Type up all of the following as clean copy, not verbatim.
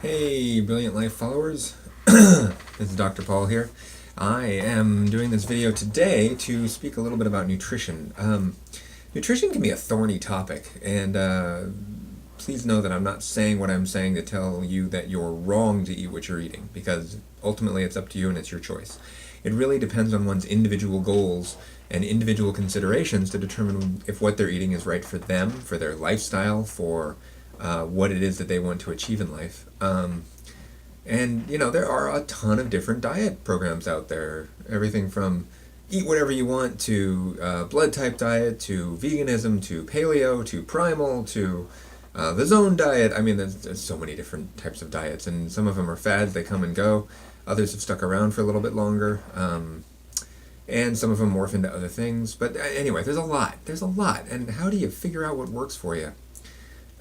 Hey, Brilliant Life followers. This is Dr. Paul here. I am doing this video today to speak a little bit about nutrition. Nutrition can be a thorny topic, and please know that I'm not saying what I'm saying to tell you that you're wrong to eat what you're eating, because ultimately it's up to you and it's your choice. It really depends on one's individual goals and individual considerations to determine if what they're eating is right for them, for their lifestyle, for what it is that they want to achieve in life. And, there are a ton of different diet programs out there. Everything from eat whatever you want to blood type diet to veganism to paleo to primal to the zone diet. I mean, there's so many different types of diets, and some of them are fads, they come and go. Others have stuck around for a little bit longer. And some of them morph into other things. But anyway, there's a lot. There's a lot. And how do you figure out what works for you?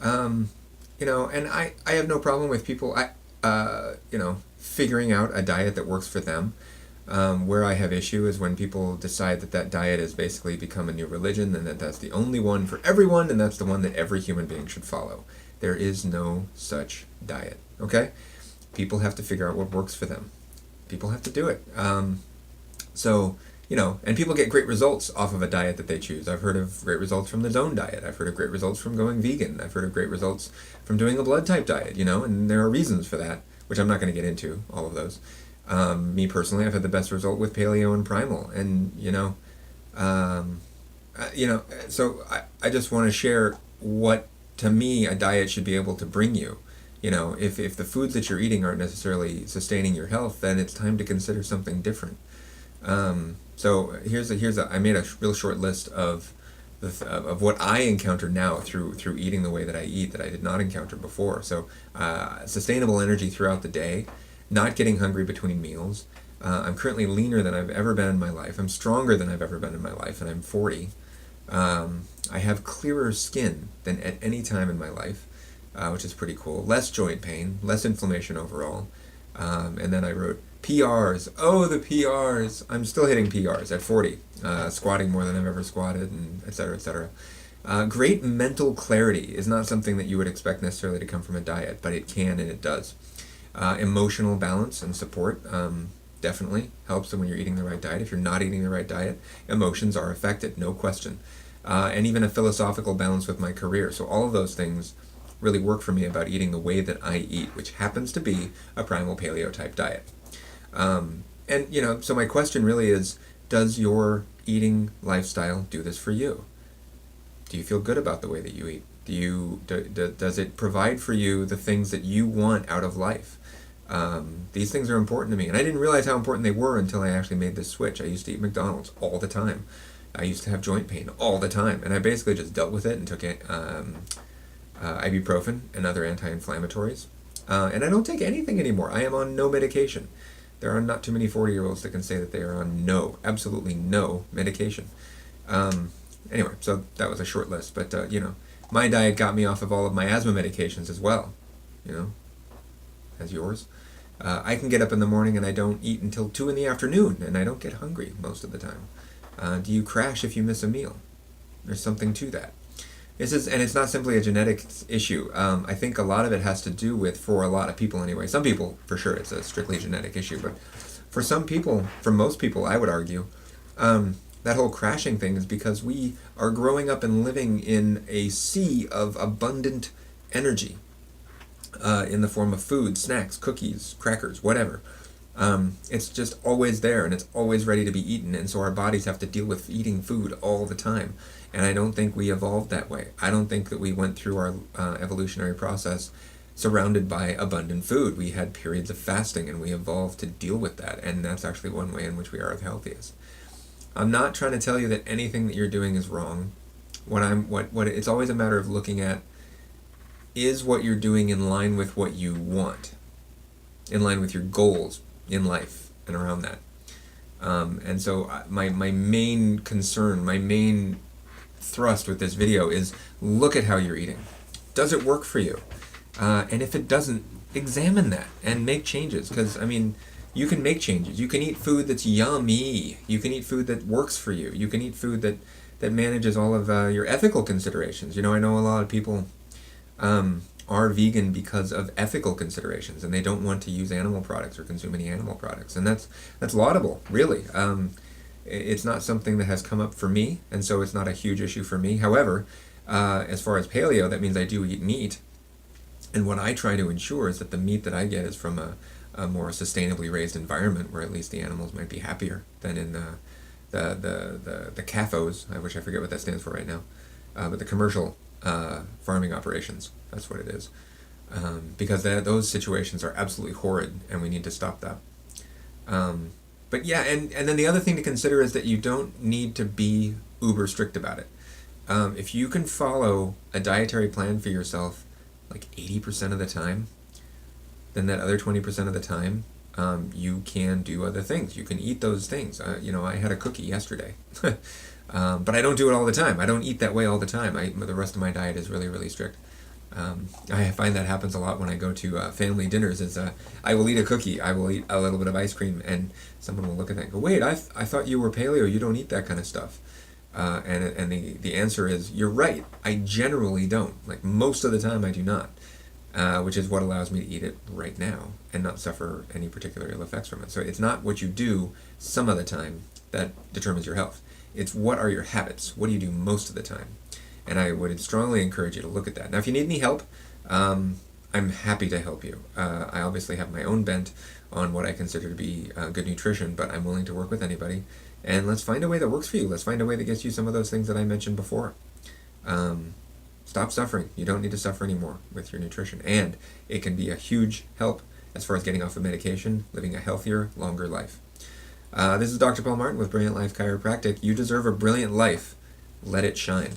And I have no problem with people, figuring out a diet that works for them. Where I have issue is when people decide that that diet has basically become a new religion and that that's the only one for everyone and that's the one that every human being should follow. There is no such diet, okay? People have to figure out what works for them. People have to do it. And people get great results off of a diet that they choose. I've heard of great results from the zone diet. I've heard of great results from going vegan. I've heard of great results from doing a blood type diet, and there are reasons for that, which I'm not going to get into, all of those. Me personally, I've had the best result with paleo and primal, and, so I just want to share what, to me, a diet should be able to bring you. If the foods that you're eating aren't necessarily sustaining your health, then it's time to consider something different. So I made a real short list of what I encounter now through eating the way that I eat that I did not encounter before. So sustainable energy throughout the day, not getting hungry between meals. I'm currently leaner than I've ever been in my life. I'm stronger than I've ever been in my life, and I'm 40. I have clearer skin than at any time in my life, which is pretty cool. Less joint pain, less inflammation overall. And then I wrote PRs. Oh, the PRs. I'm still hitting PRs at 40, squatting more than I've ever squatted, and et cetera, et cetera. Great mental clarity is not something that you would expect necessarily to come from a diet, but it can and it does. Emotional balance and support definitely helps when you're eating the right diet. If you're not eating the right diet, emotions are affected, no question. And even a philosophical balance with my career. So all of those things really work for me about eating the way that I eat, which happens to be a primal paleo type diet. So my question really is, does your eating lifestyle do this for you? Do you feel good about the way that you eat? Does it provide for you the things that you want out of life? These things are important to me, and I didn't realize how important they were until I actually made this switch. I used to eat McDonald's all the time. I used to have joint pain all the time, and I basically just dealt with it and took ibuprofen and other anti-inflammatories. And I don't take anything anymore. I am on no medication. There are not too many 40-year-olds that can say that they are on absolutely no medication. Anyway, so that was a short list. But, my diet got me off of all of my asthma medications as well, as yours. I can get up in the morning and I don't eat until 2 in the afternoon, and I don't get hungry most of the time. Do you crash if you miss a meal? There's something to that. And it's not simply a genetic issue. I think a lot of it has to do with, for a lot of people anyway, some people, for sure, it's a strictly genetic issue, but for some people, for most people, I would argue, that whole crashing thing is because we are growing up and living in a sea of abundant energy in the form of food, snacks, cookies, crackers, whatever. It's just always there, and it's always ready to be eaten, and so our bodies have to deal with eating food all the time. And I don't think we evolved that way. I don't think that we went through our evolutionary process surrounded by abundant food. We had periods of fasting, and we evolved to deal with that, and that's actually one way in which we are the healthiest. I'm not trying to tell you that anything that you're doing is wrong. It's always a matter of looking at, is what you're doing in line with what you want, in line with your goals in life and around that. And so my main concern, my main thrust with this video is, look at how you're eating. Does it work for you? And if it doesn't, examine that and make changes, because you can make changes. You can eat food that's yummy. You can eat food that works for you. You can eat food that manages all of your ethical considerations. I know a lot of people are vegan because of ethical considerations, and they don't want to use animal products or consume any animal products, and that's laudable, really. It's not something that has come up for me, and so it's not a huge issue for me. However, as far as paleo, that means I do eat meat, and what I try to ensure is that the meat that I get is from a more sustainably raised environment, where at least the animals might be happier than in the CAFOs, which I forget what that stands for right now, but the commercial farming operations. That's what it is. Because those situations are absolutely horrid, and we need to stop that. But yeah, and then the other thing to consider is that you don't need to be uber strict about it. If you can follow a dietary plan for yourself like 80% of the time, then that other 20% of the time, you can do other things. You can eat those things. I had a cookie yesterday. But I don't do it all the time. I don't eat that way all the time. The rest of my diet is really, really strict. I find that happens a lot when I go to family dinners. I will eat a cookie, I will eat a little bit of ice cream, and someone will look at that and go, "Wait, I thought you were paleo. You don't eat that kind of stuff." And the answer is, you're right. I generally don't. Like, most of the time, I do not. Which is what allows me to eat it right now and not suffer any particular ill effects from it. So it's not what you do some of the time that determines your health. It's what are your habits? What do you do most of the time? And I would strongly encourage you to look at that. Now, if you need any help, I'm happy to help you. I obviously have my own bent on what I consider to be good nutrition, but I'm willing to work with anybody. And let's find a way that works for you. Let's find a way that gets you some of those things that I mentioned before. Stop suffering. You don't need to suffer anymore with your nutrition. And it can be a huge help as far as getting off of medication, living a healthier, longer life. This is Dr. Paul Martin with Brilliant Life Chiropractic. You deserve a brilliant life. Let it shine.